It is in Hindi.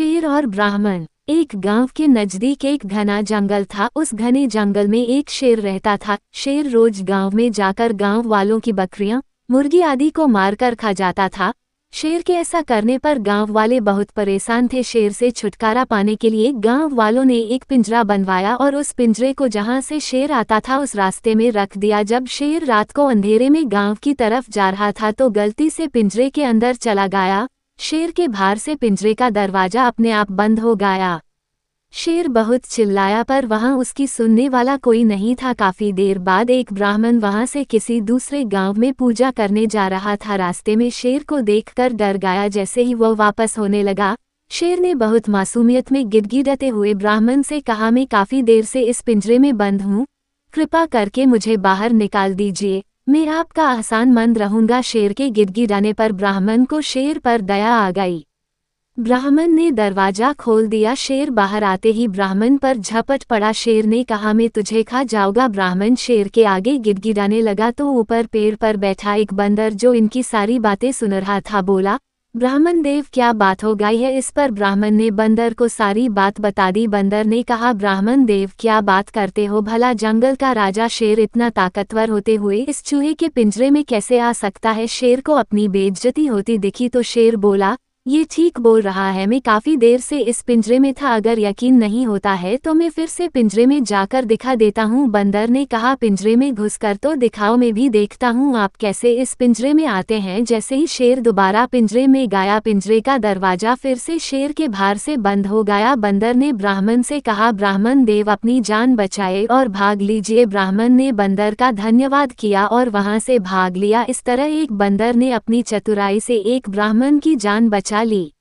शेर और ब्राह्मण। एक गांव के नजदीक एक घना जंगल था। उस घने जंगल में एक शेर रहता था। शेर रोज गांव में जाकर गांव वालों की बकरियां, मुर्गी आदि को मारकर खा जाता था। शेर के ऐसा करने पर गांव वाले बहुत परेशान थे। शेर से छुटकारा पाने के लिए गांव वालों ने एक पिंजरा बनवाया और उस पिंजरे को जहां से शेर आता था उस रास्ते में रख दिया। जब शेर रात को अंधेरे में गांव की तरफ जा रहा था तो गलती से पिंजरे के अंदर चला गया। शेर के भार से पिंजरे का दरवाजा अपने आप बंद हो गया। शेर बहुत चिल्लाया पर वहां उसकी सुनने वाला कोई नहीं था। काफी देर बाद एक ब्राह्मण वहां से किसी दूसरे गांव में पूजा करने जा रहा था। रास्ते में शेर को देखकर डर गया। जैसे ही वह वापस होने लगा, शेर ने बहुत मासूमियत में गिड़गिड़ाते हुए ब्राह्मण से कहा, मैं काफी देर से इस पिंजरे में बंद हूँ, कृपा करके मुझे बाहर निकाल दीजिए, मैं आपका आसानमंद रहूंगा। शेर के गिड़गिड़ाने पर ब्राह्मण को शेर पर दया आ गई। ब्राह्मण ने दरवाजा खोल दिया। शेर बाहर आते ही ब्राह्मण पर झपट पड़ा। शेर ने कहा, मैं तुझे खा जाऊंगा। ब्राह्मण शेर के आगे गिड़गिड़ाने लगा तो ऊपर पेड़ पर बैठा एक बंदर जो इनकी सारी बातें सुन रहा था बोला, ब्राह्मण देव क्या बात हो गई है। इस पर ब्राह्मण ने बंदर को सारी बात बता दी। बंदर ने कहा, ब्राह्मण देव क्या बात करते हो, भला जंगल का राजा शेर इतना ताकतवर होते हुए इस चूहे के पिंजरे में कैसे आ सकता है। शेर को अपनी बेइज्जती होती दिखी तो शेर बोला, ये ठीक बोल रहा है, मैं काफी देर से इस पिंजरे में था, अगर यकीन नहीं होता है तो मैं फिर से पिंजरे में जाकर दिखा देता हूँ। बंदर ने कहा, पिंजरे में घुसकर तो दिखाओ, मैं भी देखता हूँ आप कैसे इस पिंजरे में आते हैं। जैसे ही शेर दोबारा पिंजरे में गया, पिंजरे का दरवाजा फिर से शेर के भार से बंद हो गया। बंदर ने ब्राह्मण से कहा, ब्राह्मण देव अपनी जान बचाए और भाग लीजिए। ब्राह्मण ने बंदर का धन्यवाद किया और वहां से भाग लिया। इस तरह एक बंदर ने अपनी चतुराई से एक ब्राह्मण की जान बचा ली।